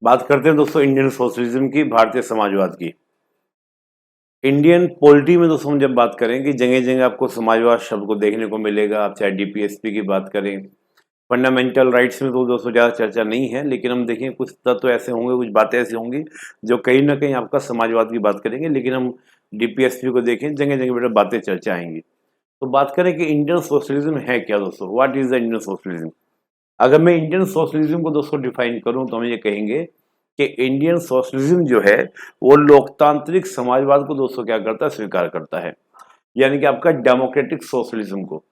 बात करते हैं दोस्तों इंडियन सोशलिज्म की, भारतीय समाजवाद की। इंडियन पॉलिटी में दोस्तों हम जब बात करें कि जगह जगह आपको समाजवाद शब्द को देखने को मिलेगा। आप चाहे डीपीएसपी की बात करें, फंडामेंटल राइट्स में तो दोस्तों ज़्यादा चर्चा नहीं है, लेकिन हम देखें कुछ तत्व ऐसे होंगे, कुछ बातें ऐसी होंगी जो कहीं ना कहीं आपका समाजवाद की बात करेंगे। लेकिन हम डीपीएसपी को देखें, जगह जगह बेटा बातें चर्चा आएंगी। तो बात करें कि इंडियन सोशलिज्म है क्या दोस्तों, what is the Indian socialism. अगर मैं इंडियन सोशलिज्म को दोस्तों डिफाइन करूं तो हम ये कहेंगे कि इंडियन सोशलिज्म जो है वो लोकतांत्रिक समाजवाद को दोस्तों क्या करता है, स्वीकार करता है। यानी कि आपका डेमोक्रेटिक सोशलिज्म को।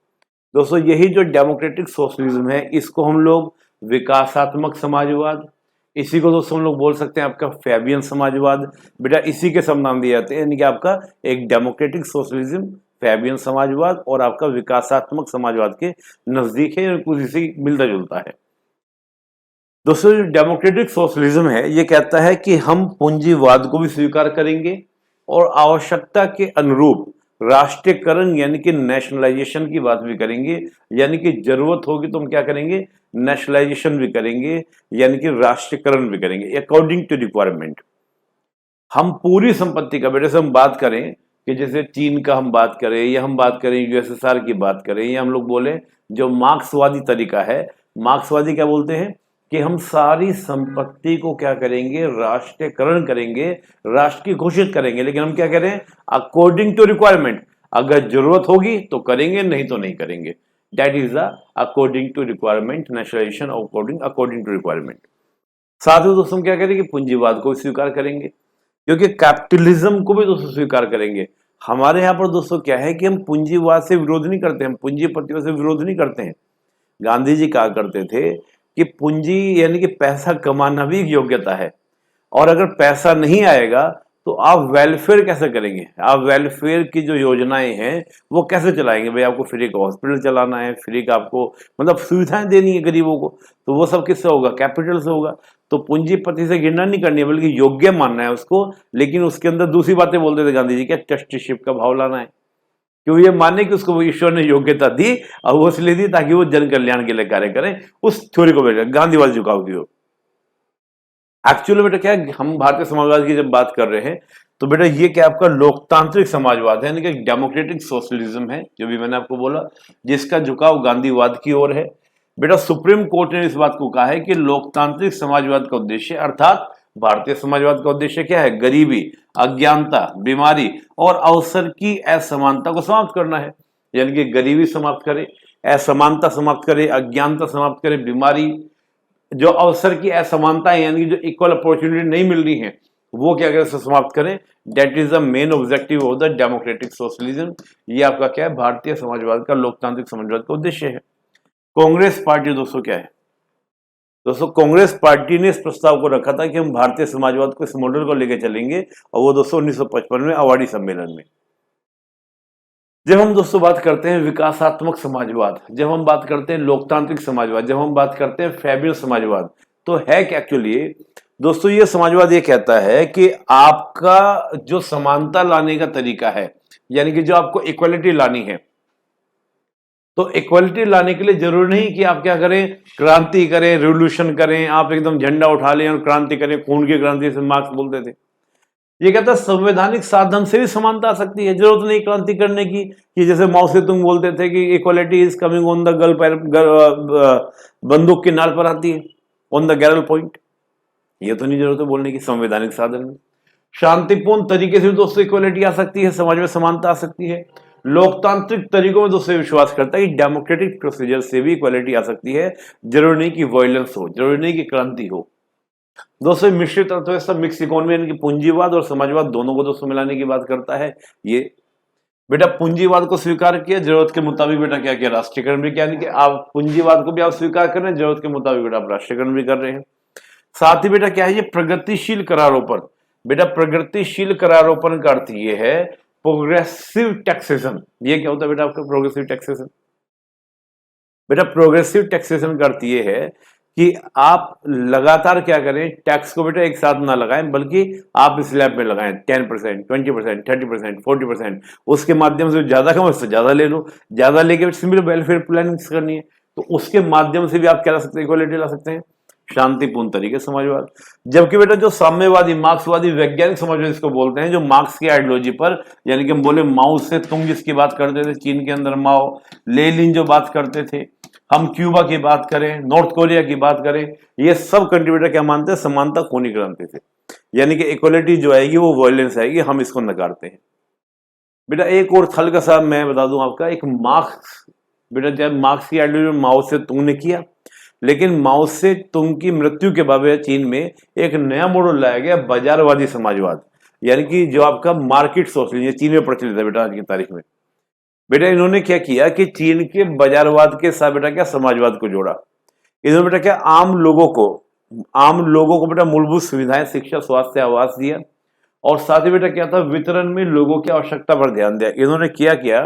दोस्तों यही जो डेमोक्रेटिक सोशलिज्म है इसको हम लोग विकासात्मक समाजवाद, इसी को दोस्तों हम लोग बोल सकते हैं आपका फैबियन समाजवाद। बेटा इसी के सब नाम दिए जाते हैं, यानी कि आपका एक डेमोक्रेटिक सोशलिज्म, फैबियन समाजवाद और आपका विकासात्मक समाजवाद के नजदीक है, कुछ इसी मिलता जुलता है। दोस्तों जो डेमोक्रेटिक सोशलिज्म है ये कहता है कि हम पूंजीवाद को भी स्वीकार करेंगे और आवश्यकता के अनुरूप राष्ट्रीयकरण यानी कि नेशनलाइजेशन की बात भी करेंगे। यानी कि जरूरत होगी तो हम क्या करेंगे, नेशनलाइजेशन भी करेंगे, यानी कि राष्ट्रीयकरण भी करेंगे अकॉर्डिंग टू रिक्वायरमेंट। हम पूरी संपत्ति का, बेटे से हम बात करें कि जैसे चीन का हम बात करें या हम बात करें यूएसएसआर की बात करें या हम लोग बोले जो मार्क्सवादी तरीका है, मार्क्सवादी क्या बोलते हैं कि हम सारी संपत्ति को क्या करेंगे, राष्ट्रीयकरण करेंगे, राष्ट्र की घोषित करेंगे। लेकिन हम क्या करें, अकॉर्डिंग टू रिक्वायरमेंट। अगर जरूरत होगी तो करेंगे, नहीं तो नहीं करेंगे। That is the according to requirement, nationalization according to requirement. साथ ही दोस्तों हम क्या करेंगे, पूंजीवाद को भी स्वीकार करेंगे, क्योंकि कैपिटलिज्म को भी दोस्तों स्वीकार करेंगे। हमारे यहाँ पर दोस्तों क्या है कि हम पूंजीवाद से विरोध नहीं करते, हम पूंजीपतियों से विरोध नहीं करते हैं। गांधी जी कहा करते थे कि पूंजी यानी कि पैसा कमाना भी एक योग्यता है, और अगर पैसा नहीं आएगा तो आप वेलफेयर कैसे करेंगे, आप वेलफेयर की जो योजनाएं हैं वो कैसे चलाएंगे। भाई आपको फ्री का हॉस्पिटल चलाना है, फ्री का आपको मतलब सुविधाएं देनी है गरीबों को, तो वो सब किससे होगा, कैपिटल से होगा। तो पूंजीपति से घृणा नहीं करनी है, बल्कि योग्य मानना है उसको। लेकिन उसके अंदर दूसरी बातें बोलते थे गांधी जी, क्या ट्रस्टीशिप का भाव लाना है, क्यों ये माने कि उसको ईश्वर ने योग्यता दी और वो इसलिए दी ताकि वो जन कल्याण के लिए कार्य करें। उस थ्योरी को बेटा गांधीवाद झुकाव की हो। एक्चुअली बेटा क्या है, हम भारतीय समाजवाद की जब बात कर रहे हैं तो बेटा ये क्या आपका लोकतांत्रिक समाजवाद है, यानी कि डेमोक्रेटिक सोशलिज्म है, जो भी मैंने आपको बोला, जिसका झुकाव गांधीवाद की ओर है। बेटा सुप्रीम कोर्ट ने इस बात को कहा है कि लोकतांत्रिक समाजवाद का उद्देश्य अर्थात भारतीय समाजवाद का उद्देश्य क्या है, गरीबी, अज्ञानता, बीमारी और अवसर की असमानता को समाप्त करना है। यानी कि गरीबी समाप्त करे, असमानता समाप्त करे, अज्ञानता समाप्त करे, बीमारी, जो अवसर की असमानता है यानी कि जो इक्वल अपॉर्चुनिटी नहीं मिल रही है वो क्या करें, समाप्त करें। That is the main objective of the democratic socialism. ये आपका क्या है, भारतीय समाजवाद का, लोकतांत्रिक समाजवाद का उद्देश्य है। कांग्रेस पार्टी दोस्तों क्या है, दोस्तों कांग्रेस पार्टी ने इस प्रस्ताव को रखा था कि हम भारतीय समाजवाद को, इस मॉडल को लेकर चलेंगे, और वो दोस्तों 1955 में अवार्डी सम्मेलन में। जब हम दोस्तों बात करते हैं विकासात्मक समाजवाद, जब हम बात करते हैं लोकतांत्रिक समाजवाद, जब हम बात करते हैं फैबियन समाजवाद, तो है क्या एक्चुअली दोस्तों, ये समाजवाद ये कहता है कि आपका जो समानता लाने का तरीका है, यानी कि जो आपको इक्वलिटी लानी है, तो इक्वलिटी लाने के लिए जरूरी नहीं कि आप क्या करें, क्रांति करें, रिवोल्यूशन करें, आप एकदम झंडा उठा लें और क्रांति करें, खून की क्रांति से मार्क्स बोलते थे। ये कहता है संवैधानिक साधन से भी समानता आ सकती है, जरूरत नहीं क्रांति करने की, कि जैसे माओ से तुम बोलते थे कि equality is coming on the बंदूक के नाल पर आती है, ऑन द गैरल पॉइंट। ये तो नहीं जरूरत है बोलने की, संवैधानिक साधन में शांतिपूर्ण तरीके से दोस्तों इक्वालिटी आ सकती है, समाज में समानता आ सकती है। लोकतांत्रिक तरीकों में दोस्तों विश्वास करता है कि डेमोक्रेटिक प्रोसीजर से भी इक्वालिटी आ सकती है, जरूरी नहीं कि वायलेंस हो, जरूरी नहीं कि क्रांति हो। दोस्तों मिश्रित अर्थव्यवस्था, मिक्स इकोनॉमी, यानी कि पूंजीवाद और समाजवाद दोनों को दोस्तों मिलाने की बात करता है ये। बेटा पूंजीवाद को स्वीकार किया, जरूरत के मुताबिक बेटा क्या किया, राष्ट्रीयकरण भी किया, यानी कि आप पूंजीवाद को भी आप स्वीकार कर रहे हैं, जरूरत के मुताबिक बेटा आप राष्ट्रीयकरण भी कर रहे हैं। साथ ही बेटा क्या है, ये प्रगतिशील करारोपण। बेटा प्रगतिशील करारोपण का अर्थ ये है प्रोग्रेसिव टैक्सेशन। ये क्या होता है बेटा आपका प्रोग्रेसिव टैक्सेशन, बेटा प्रोग्रेसिव टैक्सेशन का अर्थ ये है कि आप लगातार क्या करें, टैक्स को बेटा एक साथ ना लगाएं, बल्कि आप स्लैब में लगाएं 10%, 20%, 30%, 40%। उसके माध्यम से ज्यादा कम उससे ज्यादा ले लो, ज्यादा लेके सिंपल वेलफेयर प्लानिंग करनी है, तो उसके माध्यम से भी आप क्या ला सकते हैं, इक्वालिटी ला सकते हैं। शांतिपूर्ण तरीके से समाजवाद। जबकि बेटा जो साम्यवादी मार्क्सवादी वैज्ञानिक समाजवाद इसको बोलते हैं, जो मार्क्स की आइडियोलॉजी पर, यानी कि हम बोले माओ से तुंग जिसकी बात करते थे चीन के अंदर, माओ, लेनिन जो बात करते थे, हम क्यूबा की बात करें, नॉर्थ कोरिया की बात करें, ये सब कंट्री बेटा क्या मानते हैं, समानता खूनी क्रांति थे, यानी कि इक्वलिटी जो आएगी वो वायलेंस आएगी, हम इसको नकारते हैं। बेटा एक और हल्का सा मैं बता दूं आपका, एक मार्क्स, बेटा जब मार्क्स की आइडियोलॉजी माओ से तुंग ने किया, लेकिन माओ से तुंग की मृत्यु के बाद चीन में एक नया मॉडल लाया गया, बाजारवादी समाजवाद, यानी कि जो आपका मार्केट सोशलिज्म चीन में प्रचलित है बेटा आज की तारीख में। बेटा इन्होंने क्या किया कि चीन के बाजारवाद के साथ बेटा क्या समाजवाद को जोड़ा। इन्होंने बेटा क्या आम लोगों को बेटा मूलभूत सुविधाएं, शिक्षा, स्वास्थ्य, आवास दिया, और साथ ही बेटा क्या था, वितरण में लोगों की आवश्यकता पर ध्यान दिया। इन्होंने क्या किया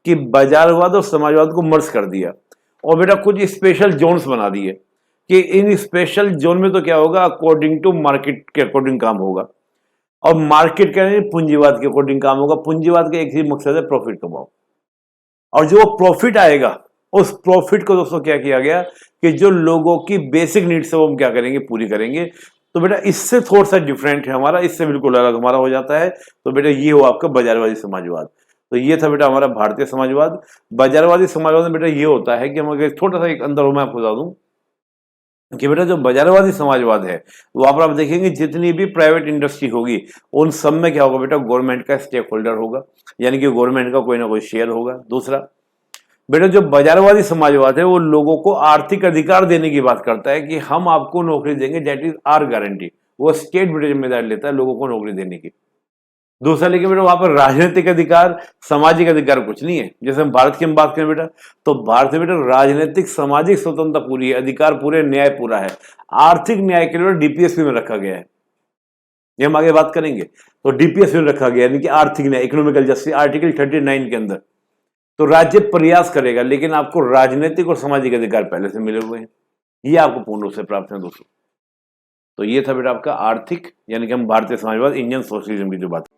कि बाजारवाद और समाजवाद को मर्ज कर दिया, और बेटा कुछ स्पेशल जोन्स बना दिए कि इन स्पेशल जोन में तो क्या होगा, अकॉर्डिंग टू मार्केट के अकॉर्डिंग काम होगा, और मार्केट का नहीं, पूंजीवाद के अकॉर्डिंग काम होगा। पूंजीवाद का एक ही मकसद है, प्रॉफिट कमाओ, और जो प्रॉफिट आएगा उस प्रॉफिट को दोस्तों क्या किया गया कि जो लोगों की बेसिक नीड्स है वो हम क्या करेंगे, पूरी करेंगे। तो बेटा इससे थोड़ा सा डिफरेंट है हमारा, इससे बिल्कुल अलग हमारा हो जाता है। तो बेटा ये हो आपका बाजारवादी समाजवाद। तो ये था बेटा हमारा भारतीय समाजवाद। बाजारवादी समाजवाद में बेटा ये होता है कि हम अगर थोड़ा सा एक अंदर हो मैं आपको बता दूं कि बेटा जो बाजारवादी समाजवाद है वहां पर आप देखेंगे जितनी भी प्राइवेट इंडस्ट्री होगी उन सब में क्या होगा बेटा, गवर्नमेंट का स्टेक होल्डर होगा, यानी कि गवर्नमेंट का कोई ना कोई शेयर होगा। दूसरा बेटा जो बाजारवादी समाजवाद है वो लोगों को आर्थिक अधिकार देने की बात करता है कि हम आपको नौकरी देंगे, दैट इज आर गारंटी। वो स्टेट बेटा जिम्मेदारी लेता है लोगों को नौकरी देने की। दूसरा लेकिन बेटा वहां पर राजनीतिक अधिकार, सामाजिक अधिकार कुछ नहीं है। जैसे हम भारत की हम बात करें बेटा, तो भारत में बेटा राजनीतिक सामाजिक स्वतंत्रता पूरी है, अधिकार पूरे, न्याय पूरा है। आर्थिक न्याय के लिए डीपीएसपी में रखा गया है, ये हम आगे बात करेंगे। तो डीपीएसपी में रखा गया यानी कि आर्थिक न्याय, इकोनॉमिकल जस्टिस, आर्टिकल 39 के अंदर। तो राज्य प्रयास करेगा लेकिन आपको राजनीतिक और सामाजिक अधिकार पहले से मिले हुए हैं, ये आपको पूर्ण रूप से प्राप्त है दोस्तों। तो ये था बेटा आपका आर्थिक, यानी कि हम भारतीय समाजवाद, इंडियन सोशलिज्म की जो बात